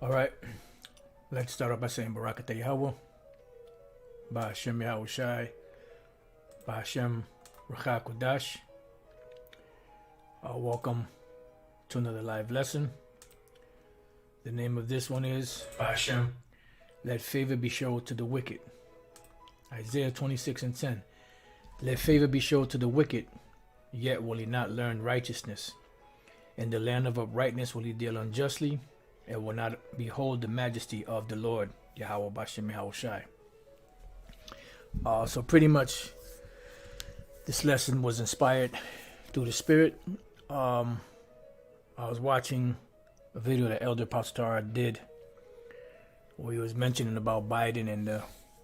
All right, let's start off by saying Barakatah Yahweh, Ba'ashem Yahweh Shai, Ba'ashem Rachah Kodash. Welcome to another live lesson. The name of this one is Ba'ashem, let favor be showed to the wicked. Isaiah 26:10. Let favor be showed to the wicked, yet will he not learn righteousness. In the land of uprightness will he deal unjustly, and will not behold the majesty of the Lord, Yahweh Ba'ashem Yahweh Shai. So pretty much, this lesson was inspired through the Spirit. I was watching a video that Elder Pastor did, where he was mentioning about Biden and the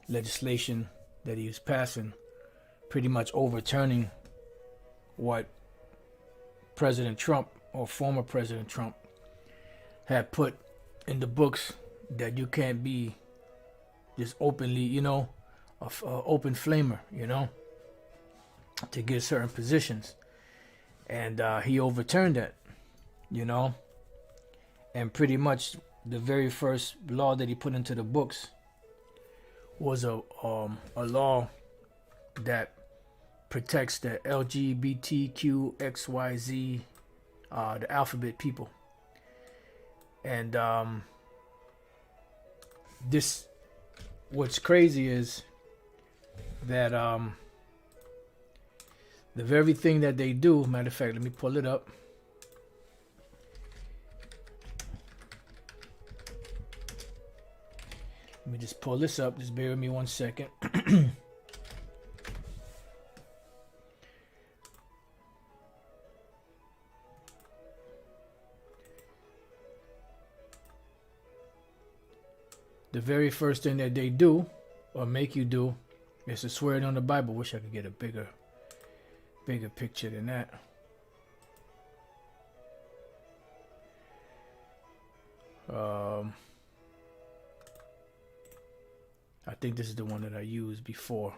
legislation that he was passing, pretty much overturning what President Trump, or former President Trump, had put in the books, that you can't be just openly, a open flamer, to get certain positions. And he overturned that, and pretty much the very first law that he put into the books was a law that protects the LGBTQXYZ, the alphabet people. And what's crazy is that the very thing that they do, matter of fact, let me pull it up. Let me just pull this up. Just bear with me 1 second. The very first thing that they do, or make you do, is to swear it on the Bible. Wish I could get a bigger picture than that. I think this is the one that I used before.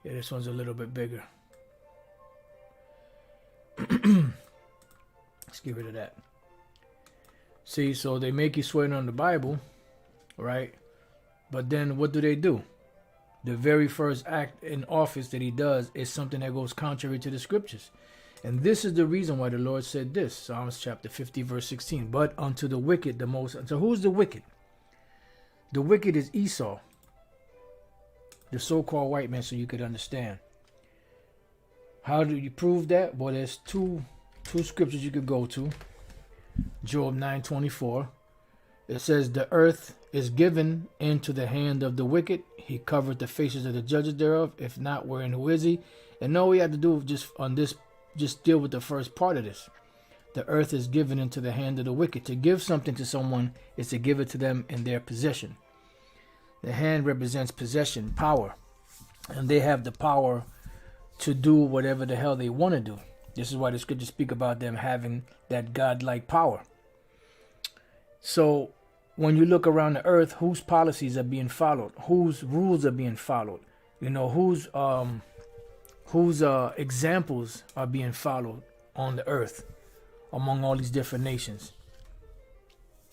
Yeah, this one's a little bit bigger. Let's get rid of that. See, so they make you swear it on the Bible, right? But then what do? The very first act in office that he does is something that goes contrary to the scriptures. And this is the reason why the Lord said this, Psalms chapter 50, verse 16. But unto the wicked the most. So who's the wicked? The wicked is Esau, the so-called white man, so you could understand. How do you prove that? Well, there's two scriptures you could go to. Job 9:24. It says, the earth is given into the hand of the wicked. He covered the faces of the judges thereof. If not, wherein who is he? And all we have to do just deal with the first part of this. The earth is given into the hand of the wicked. To give something to someone is to give it to them in their possession. The hand represents possession, power. And they have the power to do whatever the hell they want to do. This is why the scriptures speak about them having that godlike power. So when you look around the earth, whose policies are being followed? Whose rules are being followed? Whose examples are being followed on the earth among all these different nations?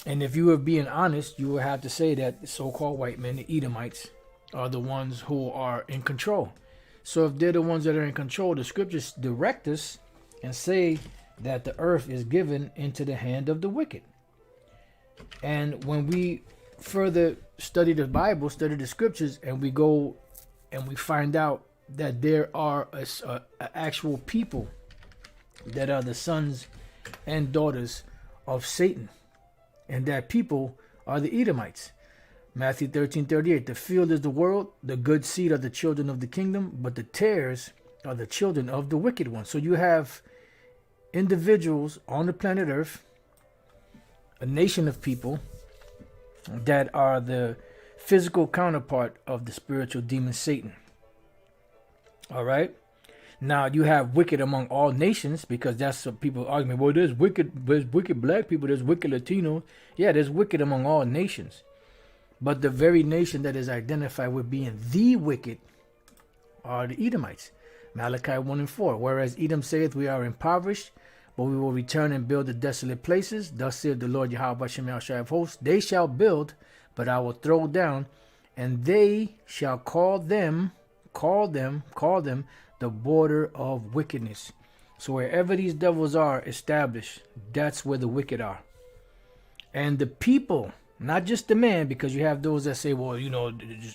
And if you were being honest, you would have to say that the so-called white men, the Edomites, are the ones who are in control. So if they're the ones that are in control, the scriptures direct us and say that the earth is given into the hand of the wicked. And when we further study the Bible, study the scriptures, and we go and we find out that there are actual people that are the sons and daughters of Satan, and that people are the Edomites. Matthew 13:38. The field is the world, the good seed are the children of the kingdom, but the tares are the children of the wicked one. So you have individuals on the planet Earth, a nation of people that are the physical counterpart of the spiritual demon Satan. All right. Now you have wicked among all nations, because that's what people argue. Well, there's wicked black people, there's wicked Latinos. Yeah, there's wicked among all nations. But the very nation that is identified with being the wicked are the Edomites. Malachi 1:4. Whereas Edom saith, we are impoverished, but we will return and build the desolate places. Thus saith the Lord Yahweh Shem Shai of hosts, they shall build, but I will throw down, and they shall call them the border of wickedness. So wherever these devils are established, that's where the wicked are. And the people, not just the man, because you have those that say, well,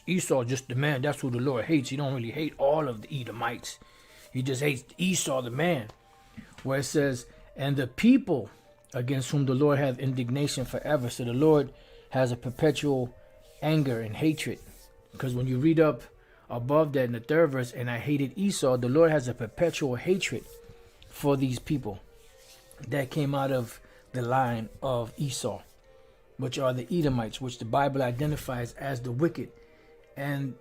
Esau, just the man, that's who the Lord hates. He don't really hate all of the Edomites. He just hates Esau, the man. Where it says, and the people against whom the Lord hath indignation forever. So the Lord has a perpetual anger and hatred. Because when you read up above that in the third verse, and I hated Esau, the Lord has a perpetual hatred for these people that came out of the line of Esau, which are the Edomites, which the Bible identifies as the wicked. And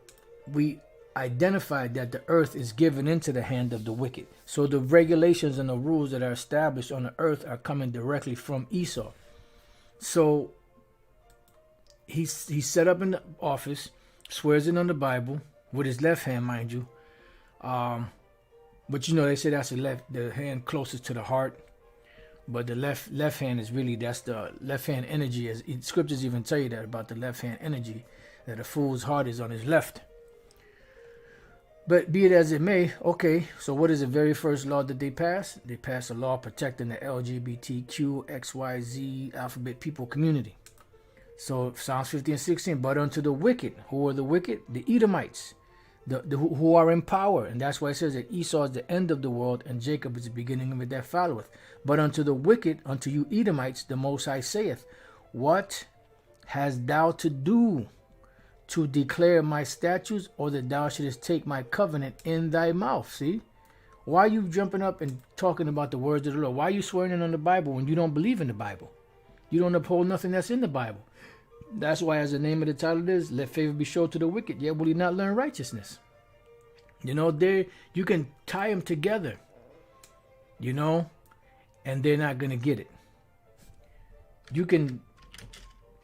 we identified that the earth is given into the hand of the wicked. So the regulations and the rules that are established on the earth are coming directly from Esau. So he's set up in the office, swears it on the Bible with his left hand, mind you. But they say that's the hand closest to the heart. But the left hand is really, that's the left hand energy. As scriptures even tell you that about the left hand energy, that a fool's heart is on his left. But be it as it may, okay, so what is the very first law that they passed? They passed a law protecting the LGBTQ, XYZ, alphabet people community. So Psalms 50 and 16, but unto the wicked, who are the wicked? The Edomites, who are in power. And that's why it says that Esau is the end of the world and Jacob is the beginning of it that followeth. But unto the wicked, unto you Edomites, the Most High saith, what hast thou to do to declare my statutes, or that thou shouldest take my covenant in thy mouth? See? Why are you jumping up and talking about the words of the Lord? Why are you swearing in on the Bible when you don't believe in the Bible? You don't uphold nothing that's in the Bible. That's why, as the name of the title is, let favor be showed to the wicked, yet will he not learn righteousness. There you can tie them together, and they're not going to get it. You can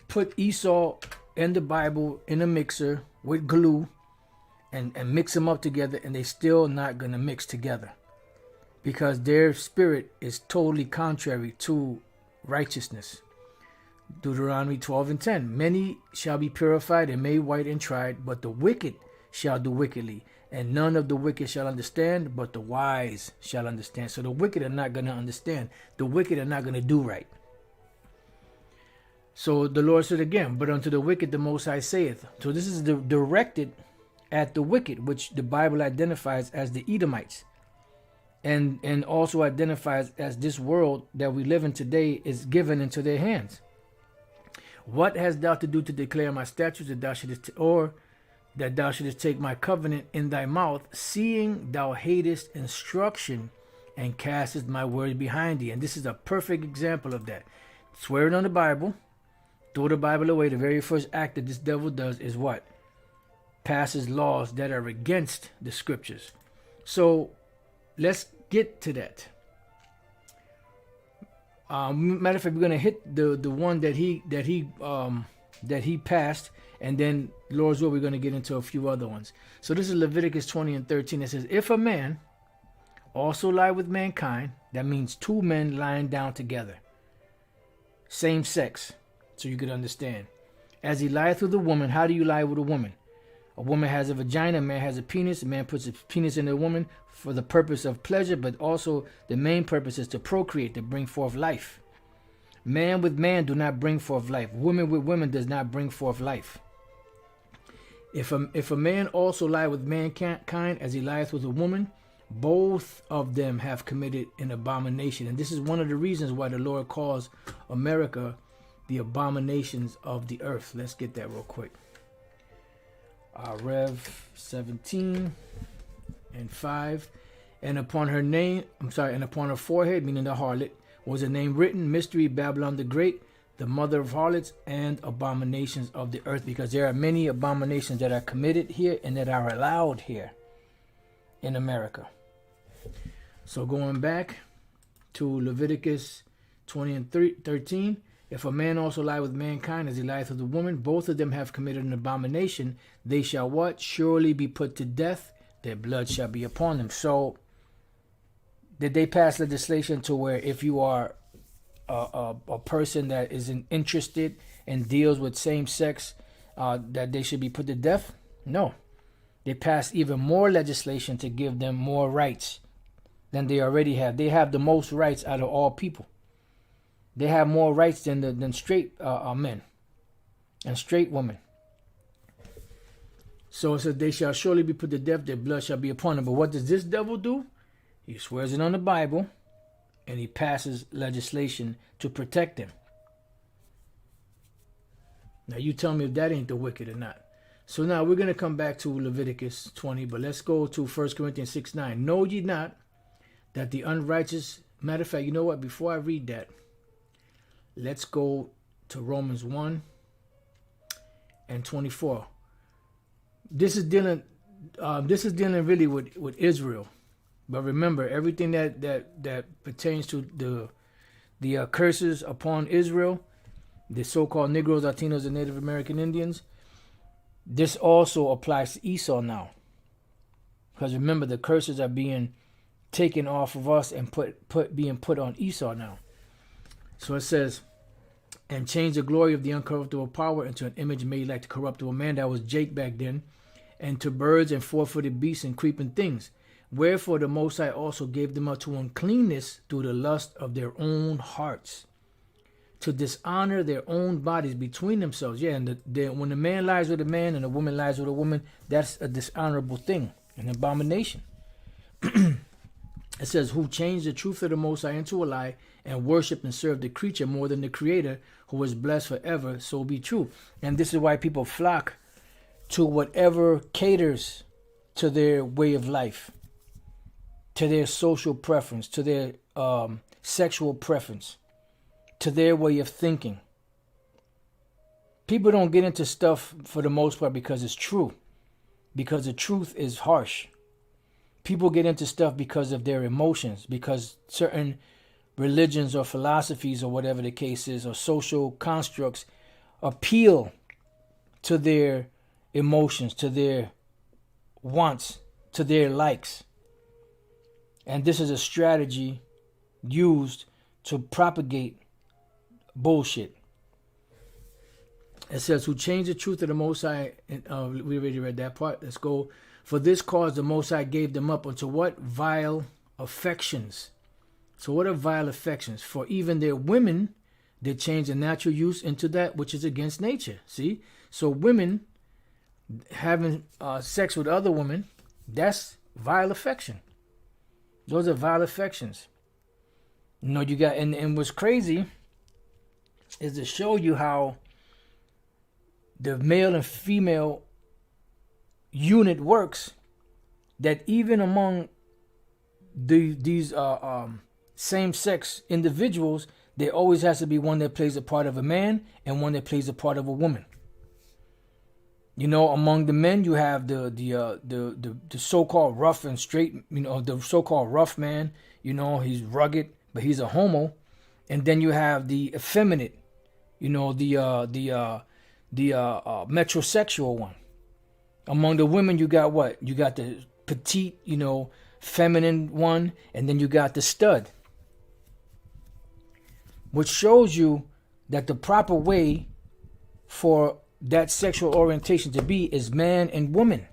put Esau and the Bible in a mixer with glue and mix them up together, and they're still not going to mix together because their spirit is totally contrary to righteousness. Deuteronomy 12 and 10. Many shall be purified and made white and tried, but the wicked shall do wickedly. And none of the wicked shall understand, but the wise shall understand. So the wicked are not going to understand. The wicked are not going to do right. So the Lord said again, but unto the wicked the Most High saith. So this is directed at the wicked, which the Bible identifies as the Edomites. And also identifies as this world that we live in today is given into their hands. What hast thou to do to declare my statutes, that thou shouldest take my covenant in thy mouth, seeing thou hatest instruction and castest my word behind thee? And this is a perfect example of that. Swearing on the Bible, throw the Bible away. The very first act that this devil does is what? Passes laws that are against the scriptures. So let's get to that. Matter of fact, we're gonna hit the one that he passed, and then Lord's will, we're gonna get into a few other ones. So this is Leviticus 20 and 13. It says, if a man also lie with mankind, that means two men lying down together, same sex, so you could understand. As he lieth with a woman, how do you lie with a woman? A woman has a vagina, a man has a penis. A man puts a penis in a woman for the purpose of pleasure, but also the main purpose is to procreate, to bring forth life. Man with man do not bring forth life. Woman with woman does not bring forth life. If a man also lie with mankind as he lieth with a woman, both of them have committed an abomination. And this is one of the reasons why the Lord calls America the abominations of the earth. Let's get that real quick. Rev 17 and 5. And upon her forehead, meaning the harlot, was a name written, Mystery, Babylon the Great, the mother of harlots and abominations of the earth. Because there are many abominations that are committed here and that are allowed here in America. So going back to Leviticus 20 and 13. If a man also lie with mankind as he lieth with a woman, both of them have committed an abomination. They shall what? Surely be put to death. Their blood shall be upon them. So Did they pass legislation to where if you are a person that isn't interested and deals with same sex, that they should be put to death? No. They passed even more legislation to give them more rights than they already have. They have the most rights out of all people. They have more rights than straight men and straight women. So it says, they shall surely be put to death, their blood shall be upon them. But what does this devil do? He swears it on the Bible, and he passes legislation to protect them. Now you tell me if that ain't the wicked or not. So now we're going to come back to Leviticus 20, but let's go to 1 Corinthians 6:9. Know ye not that the unrighteous, matter of fact, you know what, before I read that, let's go to Romans 1 and 24. This is dealing really with Israel. But remember, everything that pertains to the curses upon Israel, the so-called Negroes, Latinos, and Native American Indians, this also applies to Esau now. Because remember, the curses are being taken off of us and being put on Esau now. So it says, and change the glory of the uncorruptible power into an image made like the corruptible man. That was Jake back then. And to birds and four-footed beasts and creeping things. Wherefore the Most High also gave them up to uncleanness through the lust of their own hearts, to dishonor their own bodies between themselves. Yeah, and when the man lies with a man and the woman lies with a woman, that's a dishonorable thing, an abomination. It says, who changed the truth of the Most High into a lie, and worship and serve the creature more than the Creator, who is blessed forever, so be true. And this is why people flock to whatever caters to their way of life, to their social preference, to their sexual preference, to their way of thinking. People don't get into stuff for the most part because it's true, because the truth is harsh. People get into stuff because of their emotions, because certain religions or philosophies or whatever the case is, or social constructs appeal to their emotions, to their wants, to their likes. And this is a strategy used to propagate bullshit. It says, who changed the truth of the Most High. We already read that part. Let's go. For this cause the Most High gave them up unto what? Vile affections. So what are vile affections? For even their women did change the natural use into that which is against nature. See? So women having sex with other women, that's vile affection. Those are vile affections. You know, you got, and what's crazy is to show you how the male and female unit works, that even among these same-sex individuals, there always has to be one that plays a part of a man and one that plays a part of a woman. You know, among the men, you have the so-called rough and straight, you know, the so-called rough man. You know, he's rugged, but he's a homo. And then you have the effeminate, you know, the metrosexual one. Among the women, you got what? You got the petite, you know, feminine one, and then you got the stud. Which shows you that the proper way for that sexual orientation to be is man and woman.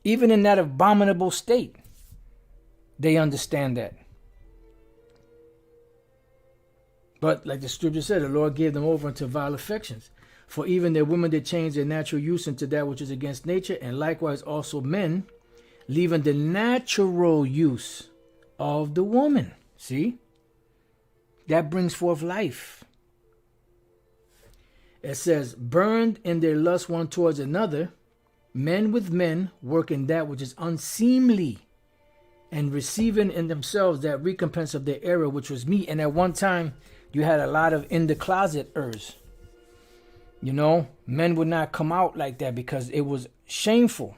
Even in that abominable state, they understand that. But like the scripture said, the Lord gave them over unto vile affections. For even their women did change their natural use into that which is against nature, and likewise also men, leaving the natural use of the woman. See? That brings forth life. It says, burned in their lust one towards another, men with men working that which is unseemly, and receiving in themselves that recompense of their error, which was meat. And at one time, you had a lot of in the closeters. You know, men would not come out like that because it was shameful.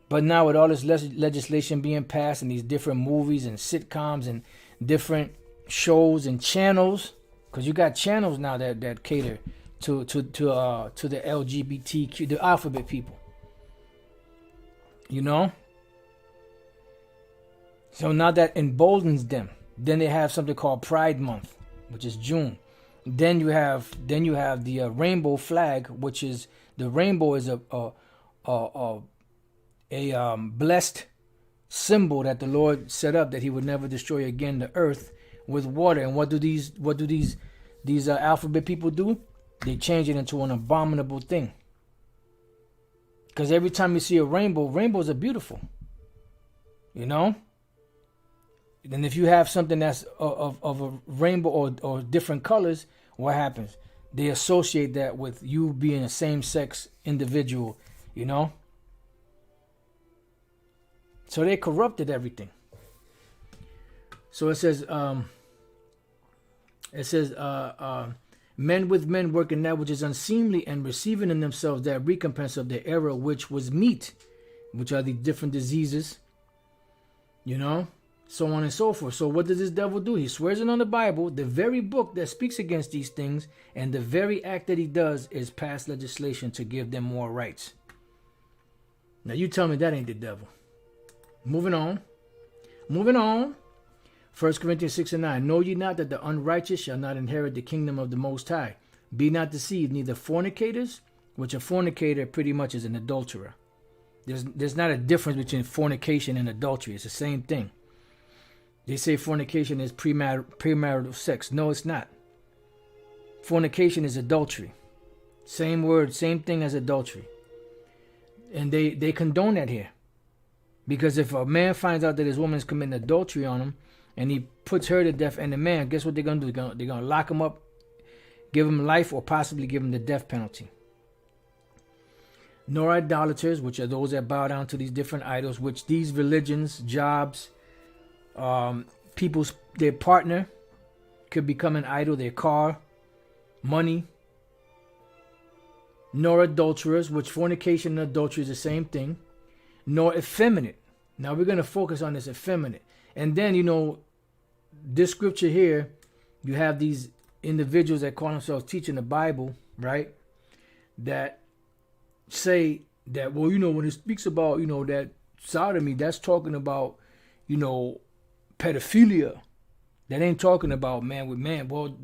But now with all this legislation being passed and these different movies and sitcoms and different shows and channels, because you got channels now that cater to the LGBTQ, the alphabet people. You know? So now that emboldens them. Then they have something called Pride Month, which is June. Then you have the rainbow flag, which is the rainbow is a blessed symbol that the Lord set up, that He would never destroy again the earth with water. And what do these alphabet people do? They change it into an abominable thing. Because every time you see a rainbow, rainbows are beautiful. You know? Then if you have something that's of a rainbow or different colors, what happens? They associate that with you being a same-sex individual, you know? So they corrupted everything. So it says, men with men working that which is unseemly, and receiving in themselves that recompense of their error, which was meat, which are the different diseases, you know, so on and so forth. So what does this devil do? He swears it on the Bible, the very book that speaks against these things, and the very act that he does is pass legislation to give them more rights. Now you tell me that ain't the devil. Moving on. 1 Corinthians 6:9. Know ye not that the unrighteous shall not inherit the kingdom of the Most High? Be not deceived, neither fornicators, which a fornicator pretty much is an adulterer. There's not a difference between fornication and adultery. It's the same thing. They say fornication is premarital sex. No, it's not. Fornication is adultery. Same word, same thing as adultery. And they condone that here. Because if a man finds out that his woman is committing adultery on him, and he puts her to death and the man, guess what they're going to do? They're going to lock him up, give him life, or possibly give him the death penalty. Nor idolaters, which are those that bow down to these different idols, which these religions, jobs, their partner could become an idol, their car, money. Nor adulterers, which fornication and adultery is the same thing. Nor effeminate. Now we're going to focus on this effeminate. And then, you know, this scripture here, you have these individuals that call themselves teaching the Bible, right? That say that, well, you know, when it speaks about, you know, that sodomy, that's talking about, you know, pedophilia. That ain't talking about man with man. Well,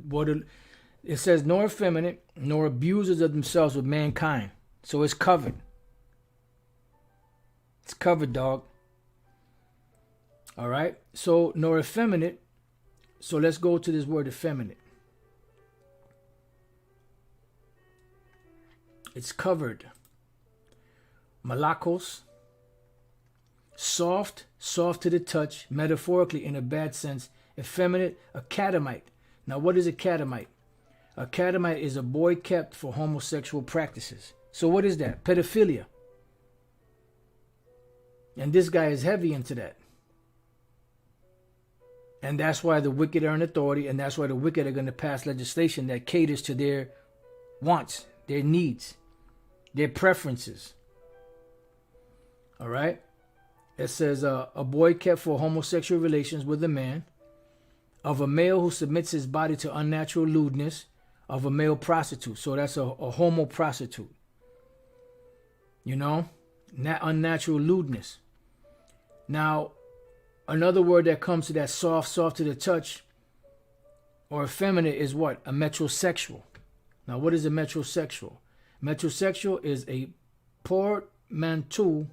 it says, nor effeminate, nor abusers of themselves with mankind. So it's covered. It's covered, dog. All right. So, nor effeminate. So let's go to this word effeminate. It's covered. Malakos. Soft to the touch, metaphorically in a bad sense. Effeminate, a catamite. Now, what is a catamite? A catamite is a boy kept for homosexual practices. So what is that? Pedophilia. And this guy is heavy into that. And that's why the wicked are in authority, and that's why the wicked are going to pass legislation that caters to their wants, their needs, their preferences. All right? It says, a boy kept for homosexual relations with a man, of a male who submits his body to unnatural lewdness, of a male prostitute. So that's a homo prostitute. You know? Unnatural lewdness. Now, another word that comes to that soft to the touch, or effeminate, is what? A metrosexual. Now, what is a metrosexual? Metrosexual is a portmanteau.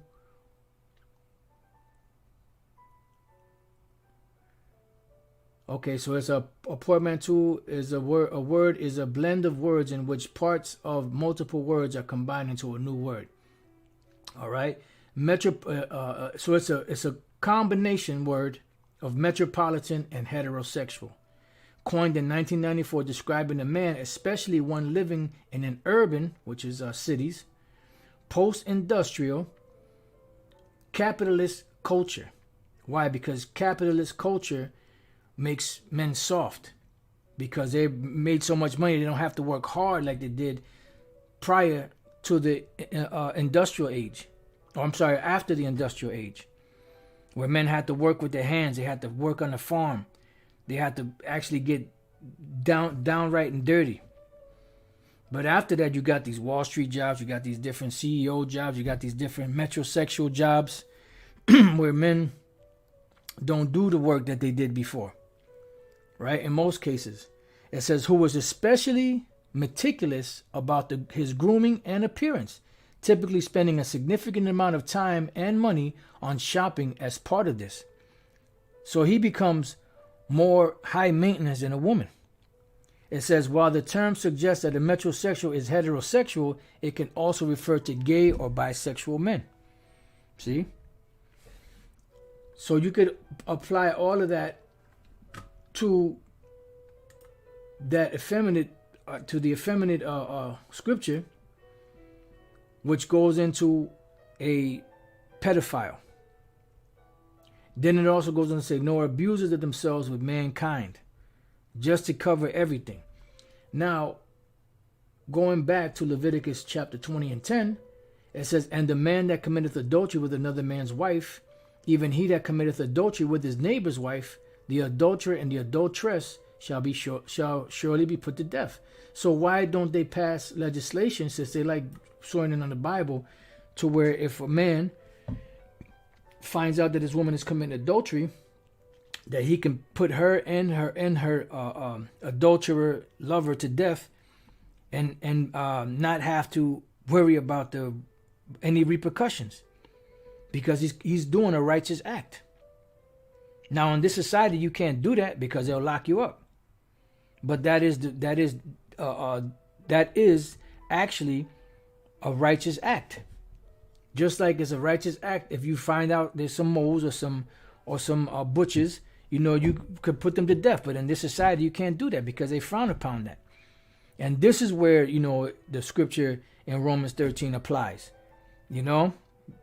Okay, so it's a portmanteau is a word. A word is a blend of words in which parts of multiple words are combined into a new word. All right. So it's a combination word of metropolitan and heterosexual, coined in 1994, describing a man, especially one living in an urban, which is cities, post-industrial, capitalist culture. Why? Because capitalist culture makes men soft, because they made so much money they don't have to work hard like they did prior to the industrial age. After the industrial age, where men had to work with their hands, they had to work on the farm, they had to actually get downright and dirty. But after that, you got these Wall Street jobs, you got these different CEO jobs, you got these different metrosexual jobs, where men don't do the work that they did before, right? In most cases, it says, who was especially meticulous about his grooming and appearance, typically spending a significant amount of time and money on shopping as part of this. So he becomes more high maintenance than a woman. It says, while the term suggests that a metrosexual is heterosexual, it can also refer to gay or bisexual men. See? So you could apply all of that to that effeminate, to the effeminate scripture, which goes into a pedophile. Then it also goes on to say, nor abusers of themselves with mankind, just to cover everything. Now, going back to Leviticus chapter 20 and 10, it says, and the man that committeth adultery with another man's wife, even he that committeth adultery with his neighbor's wife, the adulterer and the adulteress shall surely be put to death. So why don't they pass legislation, since they like throwing in on the Bible, to where if a man finds out that his woman is committing adultery, that he can put her and her adulterer lover to death, and not have to worry about any repercussions, because he's doing a righteous act. Now in this society you can't do that because they'll lock you up, but that is actually a righteous act. Just like it's a righteous act if you find out there's some moles or some butchers, you could put them to death. But in this society, you can't do that because they frown upon that. And this is where, the scripture in Romans 13 applies,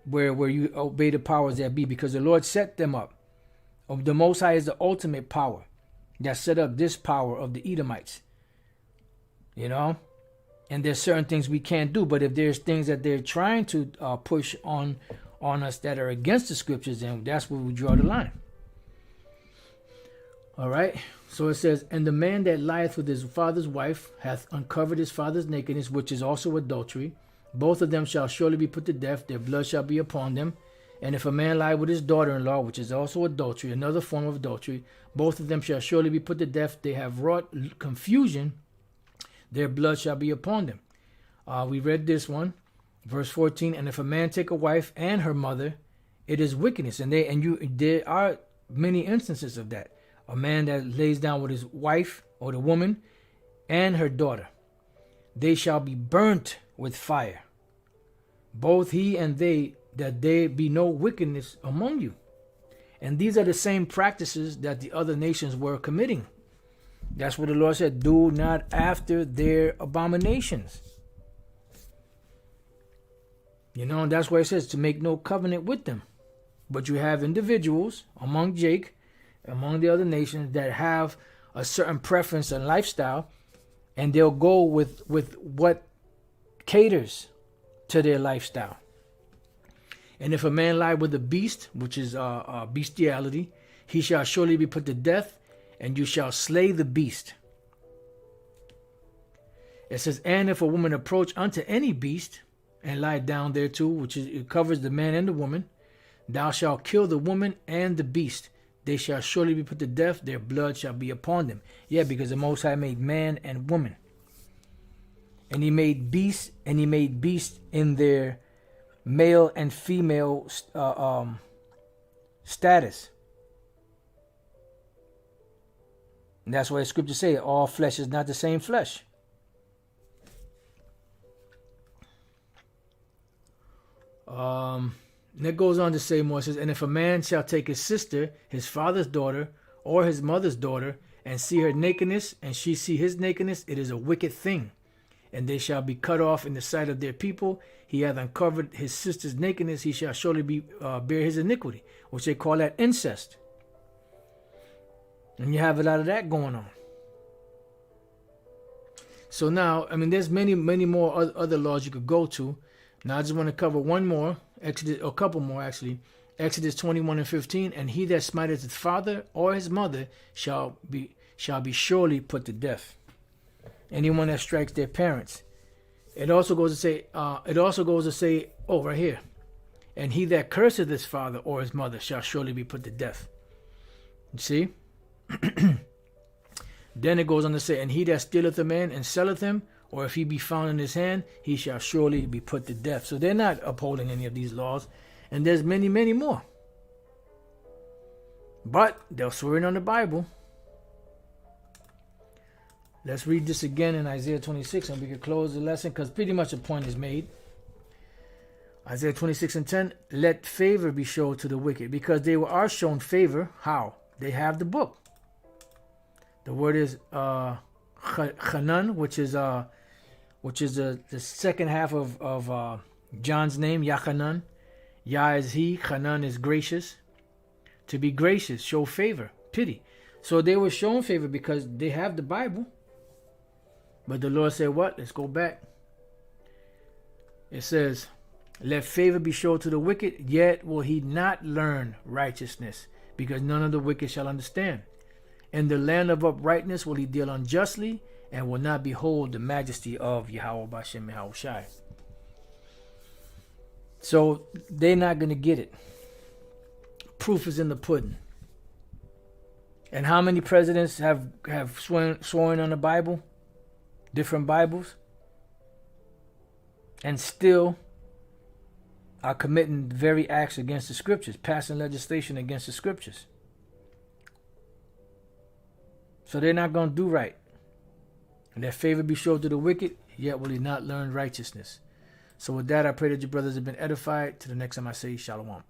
where you obey the powers that be, because the Lord set them up. The Most High is the ultimate power that set up this power of the Edomites, And there's certain things we can't do, but if there's things that they're trying to push on us that are against the scriptures, then that's where we draw the line. All right. So it says, and the man that lieth with his father's wife hath uncovered his father's nakedness, which is also adultery. Both of them shall surely be put to death. Their blood shall be upon them. And if a man lie with his daughter-in-law, which is also adultery, another form of adultery, both of them shall surely be put to death. They have wrought confusion. Their blood shall be upon them. We read this one, verse 14. And if a man take a wife and her mother, it is wickedness. And there are many instances of that. A man that lays down with his wife or the woman and her daughter, they shall be burnt with fire. Both he and they, that there be no wickedness among you. And these are the same practices that the other nations were committing. That's what the Lord said, do not after their abominations. And that's why it says to make no covenant with them. But you have individuals among the other nations that have a certain preference and lifestyle, and they'll go with what caters to their lifestyle. And if a man lie with a beast, which is bestiality, he shall surely be put to death, and you shall slay the beast. It says, and if a woman approach unto any beast and lie down thereto, which it covers the man and the woman, thou shalt kill the woman and the beast. They shall surely be put to death. Their blood shall be upon them. Yeah, because the Most High made man and woman. And he made beasts, in their male and female status. And that's why the scriptures say all flesh is not the same flesh. And it goes on to say more. It says, and if a man shall take his sister, his father's daughter, or his mother's daughter, and see her nakedness, and she see his nakedness, it is a wicked thing. And they shall be cut off in the sight of their people. He hath uncovered his sister's nakedness, he shall surely bear his iniquity, which they call that incest. And you have a lot of that going on. So now, there's many more other laws you could go to. Now I just want to cover one more, a couple more actually. Exodus 21 and 15. And he that smiteth his father or his mother shall be surely put to death. Anyone that strikes their parents. It also goes to say, right here. And he that curseth his father or his mother shall surely be put to death. You see? Then it goes on to say, and he that stealeth a man and selleth him, or if he be found in his hand, he shall surely be put to death. So they're not upholding any of these laws. And there's many, many more. But they'll swear in on the Bible. Let's read this again in Isaiah 26 and we can close the lesson because pretty much a point is made. Isaiah 26 and 10, let favor be showed to the wicked, because they are shown favor. How? They have the book. The word is Hanan, which is the second half of John's name, Yachanan. Yah is he, Hanan is gracious. To be gracious, show favor, pity. So they were shown favor because they have the Bible. But the Lord said what? Let's go back. It says, let favor be shown to the wicked, yet will he not learn righteousness, because none of the wicked shall understand. In the land of uprightness will he deal unjustly, and will not behold the majesty of Yahweh Bashem Yahushai. So they're not going to get it. Proof is in the pudding. And how many presidents have sworn on the Bible? Different Bibles? And still are committing very acts against the scriptures, passing legislation against the scriptures. So they're not going to do right. And their favor be showed to the wicked, yet will he not learn righteousness. So with that, I pray that your brothers have been edified. To the next time I say, Shalom.